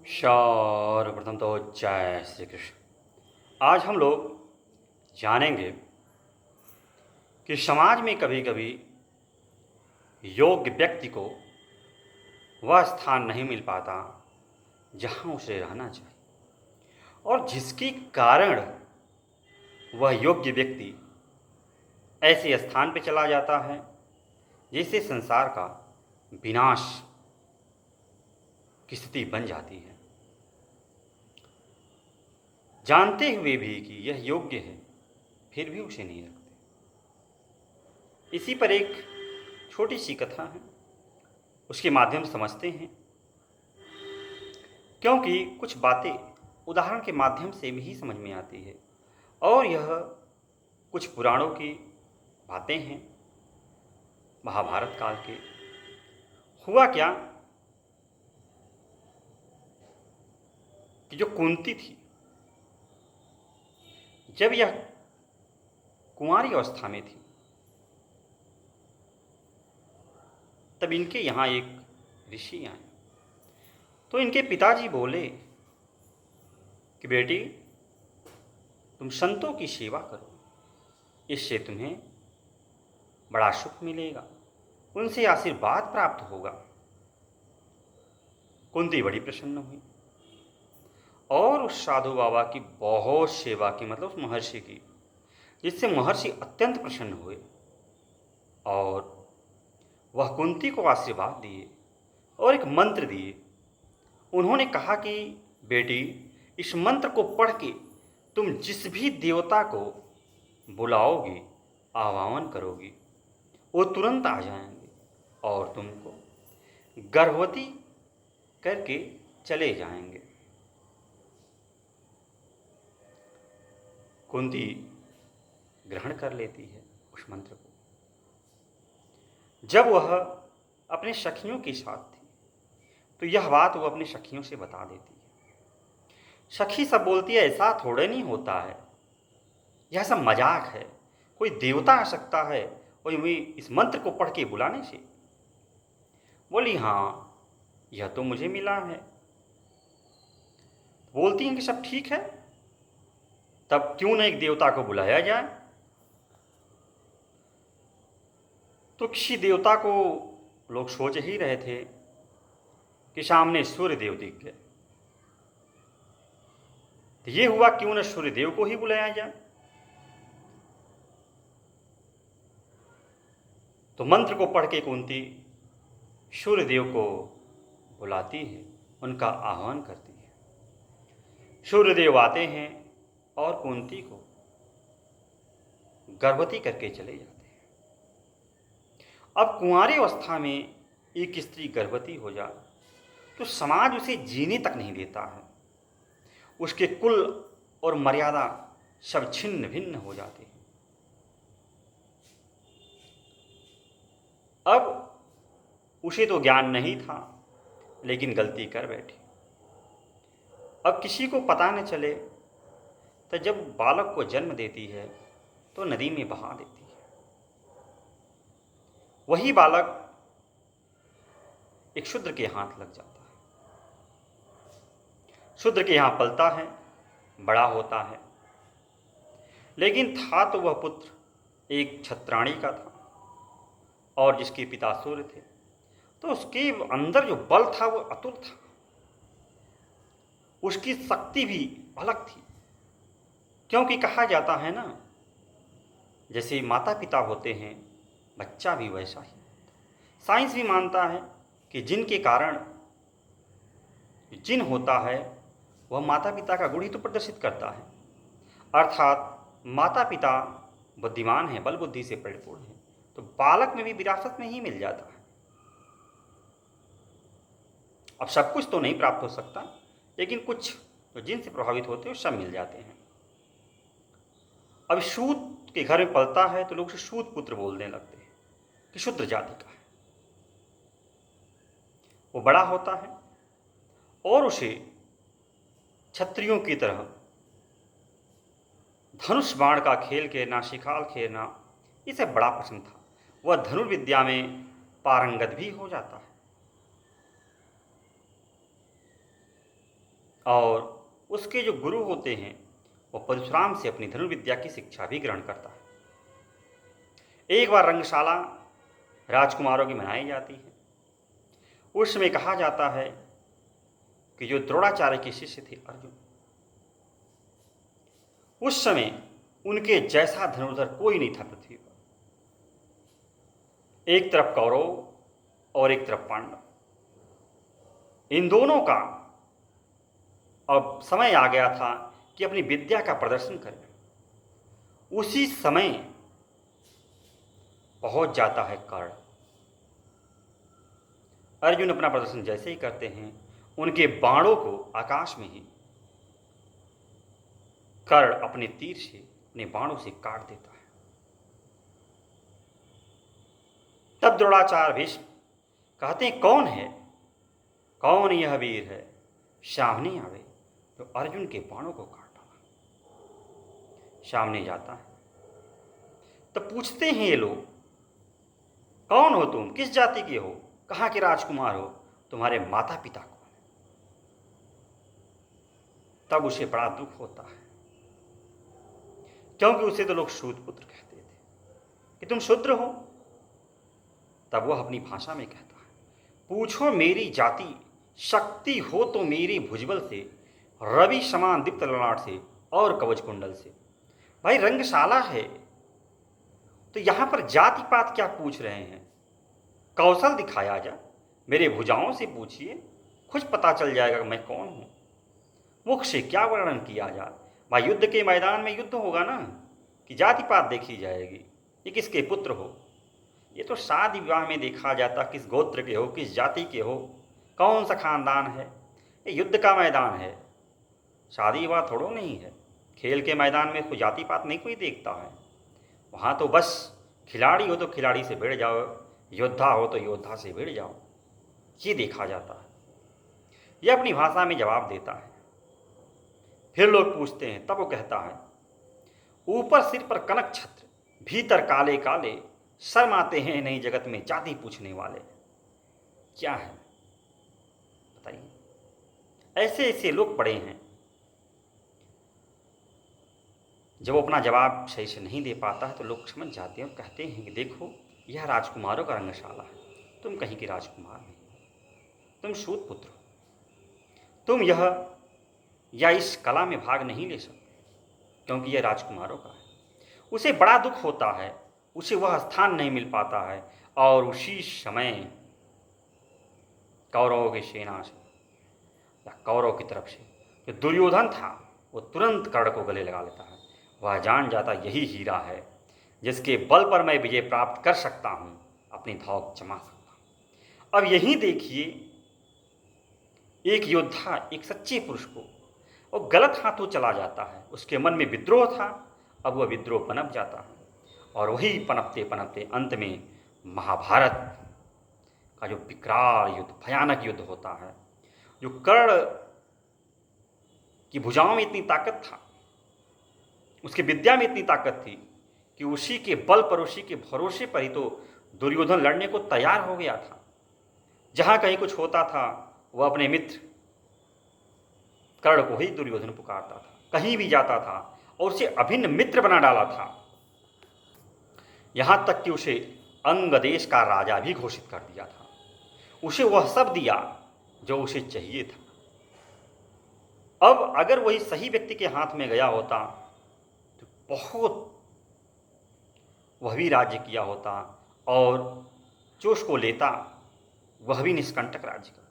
सर्वप्रथम तो जय श्री कृष्ण। आज हम लोग जानेंगे कि समाज में कभी कभी योग्य व्यक्ति को वह स्थान नहीं मिल पाता जहाँ उसे रहना चाहिए, और जिसके कारण वह योग्य व्यक्ति ऐसे स्थान पर चला जाता है जिससे संसार का विनाश की स्थिति बन जाती है। जानते हुए भी कि यह योग्य है, फिर भी उसे नहीं रखते। इसी पर एक छोटी सी कथा है, उसके माध्यम से समझते हैं, क्योंकि कुछ बातें उदाहरण के माध्यम से भी समझ में आती है। और यह कुछ पुराणों की बातें हैं, महाभारत काल के। हुआ क्या कि जो कुंती थी, जब यह कुंवारी अवस्था में थी, तब इनके यहाँ एक ऋषि आए। तो इनके पिताजी बोले कि बेटी, तुम संतों की सेवा करो, इससे तुम्हें बड़ा सुख मिलेगा, उनसे आशीर्वाद प्राप्त होगा। कुंती बड़ी प्रसन्न हुई और उस साधु बाबा की बहुत सेवा की, मतलब उस महर्षि की, जिससे महर्षि अत्यंत प्रसन्न हुए और वह कुंती को आशीर्वाद दिए और एक मंत्र दिए। उन्होंने कहा कि बेटी, इस मंत्र को पढ़ के तुम जिस भी देवता को बुलाओगी, आह्वान करोगी, वो तुरंत आ जाएंगे और तुमको गर्भवती करके चले जाएंगे। कुंती ग्रहण कर लेती है उस मंत्र को। जब वह अपने सखियों के साथ थी तो यह बात वो अपनी सखियों से बता देती है। सखी सब बोलती है, ऐसा थोड़े नहीं होता है, यह सब मजाक है, कोई देवता आ सकता है और वे इस मंत्र को पढ़ के बुलाने से। बोली, हाँ, यह तो मुझे मिला है। बोलती हैं कि सब ठीक है, तब क्यों न एक देवता को बुलाया जाए। तो किसी देवता को लोग सोच ही रहे थे कि सामने सूर्यदेव दिख गए। तो ये हुआ, क्यों न सूर्यदेव को ही बुलाया जाए। तो मंत्र को पढ़ के कुंती सूर्यदेव को बुलाती है, उनका आह्वान करती है। सूर्यदेव आते हैं और कुंती को गर्भवती करके चले जाते हैं। अब कुंवारी अवस्था में एक स्त्री गर्भवती हो जाए तो समाज उसे जीने तक नहीं देता है, उसके कुल और मर्यादा सब छिन्न भिन्न हो जाते हैं। अब उसे तो ज्ञान नहीं था, लेकिन गलती कर बैठी। अब किसी को पता न चले, तो जब बालक को जन्म देती है तो नदी में बहा देती है। वही बालक एक शूद्र के हाथ लग जाता है। शूद्र के यहाँ पलता है, बड़ा होता है, लेकिन था तो वह पुत्र एक छत्राणी का था और जिसके पिता सूर्य थे। तो उसके अंदर जो बल था वो अतुल था, उसकी शक्ति भी अलग थी। क्योंकि कहा जाता है ना, जैसे माता पिता होते हैं, बच्चा भी वैसा ही। साइंस भी मानता है कि जिन के कारण जिन होता है वह माता पिता का गुण ही तो प्रदर्शित करता है। अर्थात माता पिता बुद्धिमान है, बल बुद्धि से परिपूर्ण है, तो बालक में भी विरासत में ही मिल जाता है। अब सब कुछ तो नहीं प्राप्त हो सकता, लेकिन कुछ तो जिनसे प्रभावित होते हैं सब मिल जाते हैं। अब शूद्र के घर में पलता है तो लोग उसे शूद्र पुत्र बोलने लगते हैं कि शूद्र जाति का है। वो बड़ा होता है और उसे क्षत्रियों की तरह धनुष बाण का खेल खेलना, शिखाल खेलना, इसे बड़ा पसंद था। वह धनुर्विद्या में पारंगत भी हो जाता है। और उसके जो गुरु होते हैं वो परशुराम से अपनी धनुर्विद्या की शिक्षा भी ग्रहण करता है। एक बार रंगशाला राजकुमारों की मनाई जाती है। उस समय कहा जाता है कि जो द्रोणाचार्य के शिष्य थे अर्जुन, उस समय उनके जैसा धनुर्धर कोई नहीं था पृथ्वी पर। एक तरफ कौरव और एक तरफ पांडव, इन दोनों का अब समय आ गया था कि अपनी विद्या का प्रदर्शन करें। उसी समय पहुंच जाता है कर्ण। अर्जुन अपना प्रदर्शन जैसे ही करते हैं, उनके बाणों को आकाश में ही कर्ण अपने तीर से, अपने बाणों से काट देता है। तब द्रोणाचार्य भीष्म कहते हैं, कौन है, कौन यह वीर है, सामने आवे तो अर्जुन के बाणों को काट डाला। सामने जाता है तो पूछते हैं ये लोग, कौन हो तुम, किस जाति के हो, कहाँ के राजकुमार हो, तुम्हारे माता पिता कौन है। तब उसे बड़ा दुख होता है, क्योंकि उसे तो लोग शूद्र पुत्र कहते थे कि तुम शूद्र हो। तब वह अपनी भाषा में कहता है, पूछो मेरी जाति, शक्ति हो तो मेरी भुजबल से, रवि समान दीप्त ललाट से और कवच कुंडल से। भाई रंगशाला है तो यहां पर जाति पात क्या पूछ रहे हैं, कौशल दिखाया जा, मेरे भुजाओं से पूछिए, खुद पता चल जाएगा कि मैं कौन हूं। मुख से क्या वर्णन किया जा, भाई युद्ध के मैदान में युद्ध होगा ना, कि जाति पात देखी जाएगी, ये किसके पुत्र हो। ये तो शादी विवाह में देखा जाता, किस गोत्र के हो, किस जाति के हो, कौन सा खानदान है। ये युद्ध का मैदान है, शादी विवाह थोड़ो नहीं है। खेल के मैदान में कोई जाति पात नहीं कोई देखता है। वहाँ तो बस खिलाड़ी हो तो खिलाड़ी से भिड़ जाओ, योद्धा हो तो योद्धा से भिड़ जाओ, ये देखा जाता है। ये अपनी भाषा में जवाब देता है। फिर लोग पूछते हैं, तब वो कहता है, ऊपर सिर पर कनक छत्र, भीतर काले काले, शर्माते हैं नहीं जगत में जाति पूछने वाले। क्या है बताइए, ऐसे ऐसे लोग पड़े हैं। जब वो अपना जवाब सही से नहीं दे पाता है तो लोग समझ जाते हैं और कहते हैं कि देखो यह राजकुमारों का रंगशाला है, तुम कहीं की राजकुमार नहीं, तुम शूद्र पुत्र हो, तुम यह या इस कला में भाग नहीं ले सकते, क्योंकि यह राजकुमारों का है। उसे बड़ा दुख होता है, उसे वह स्थान नहीं मिल पाता है। और उसी समय कौरवों की सेना से या कौरव की तरफ से जो दुर्योधन था वो तुरंत कर्ण को गले लगा लेता है। वह जान जाता यही हीरा है जिसके बल पर मैं विजय प्राप्त कर सकता हूँ, अपनी धौक जमा सकता हूँ। अब यही देखिए, एक योद्धा, एक सच्चे पुरुष को वो गलत हाथों चला जाता है। उसके मन में विद्रोह था, अब वह विद्रोह पनप जाता है। और वही पनपते पनपते अंत में महाभारत का जो विकराल युद्ध, भयानक युद्ध होता है, जो कर्ण की भुजाओं में इतनी ताकत था, उसकी विद्या में इतनी ताकत थी कि उसी के बल पर, उसी के भरोसे पर ही तो दुर्योधन लड़ने को तैयार हो गया था। जहां कहीं कुछ होता था वह अपने मित्र कर्ण को ही दुर्योधन पुकारता था, कहीं भी जाता था और उसे अभिन्न मित्र बना डाला था। यहां तक कि उसे अंग देश का राजा भी घोषित कर दिया था। उसे वह सब दिया जो उसे चाहिए था। अब अगर वही सही व्यक्ति के हाथ में गया होता तो बहुत वह भी राज्य किया होता और जो उसको लेता वह भी निष्कंटक राज्य करता।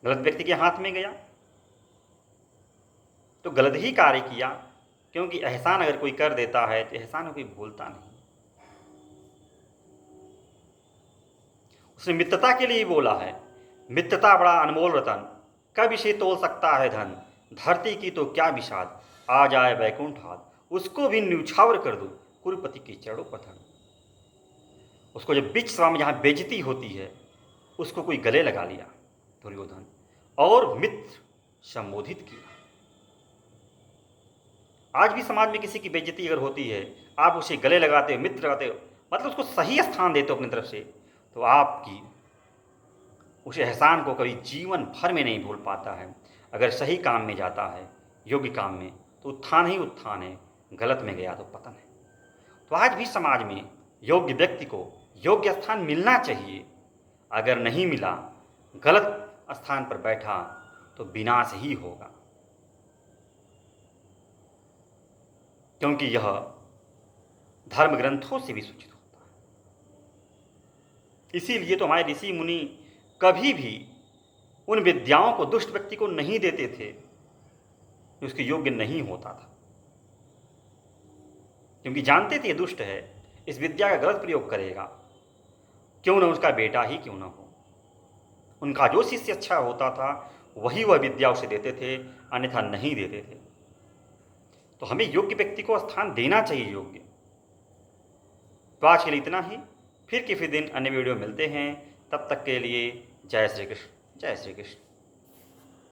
गलत व्यक्ति के हाथ में गया तो गलत ही कार्य किया, क्योंकि एहसान अगर कोई कर देता है तो एहसान कोई भूलता नहीं। उसने मित्रता के लिए बोला है, मित्रता बड़ा अनमोल रतन, कब इसे तोल सकता है धन, धरती की तो क्या विषाद, आ जाए वैकुंठ हाथ, उसको भी न्यूछावर कर दो कुरुपति के चरणों पर धन। उसको जब बीच सभा में जहाँ बेइज्जती होती है उसको कोई गले लगा लिया दुर्योधन और मित्र संबोधित किया। आज भी समाज में किसी की बेइज्जती अगर होती है, आप उसे गले लगाते हो, मित्र लगाते हो, मतलब उसको सही स्थान देते हो अपनी तरफ से, तो आपकी उस एहसान को कभी जीवन भर में नहीं भूल पाता है। अगर सही काम में जाता है, योग्य काम में, तो उत्थान ही उत्थान है, गलत में गया तो पतन है। तो आज भी समाज में योग्य व्यक्ति को योग्य स्थान मिलना चाहिए। अगर नहीं मिला, गलत स्थान पर बैठा, तो विनाश ही होगा, क्योंकि यह धर्म ग्रंथों से भी सूचित होता है। इसीलिए तो हमारे ऋषि मुनि कभी भी उन विद्याओं को दुष्ट व्यक्ति को नहीं देते थे जो उसके योग्य नहीं होता था, क्योंकि जानते थे ये दुष्ट है, इस विद्या का गलत प्रयोग करेगा, क्यों न उसका बेटा ही क्यों न हो। उनका जो शिष्य अच्छा होता था वही वह विद्या उसे देते थे, अन्यथा नहीं देते थे। तो हमें योग्य व्यक्ति को स्थान देना चाहिए, योग्य। तो आज के लिए इतना ही, फिर किसी दिन अन्य वीडियो मिलते हैं। तब तक के लिए जय श्री कृष्ण, जय श्री कृष्ण।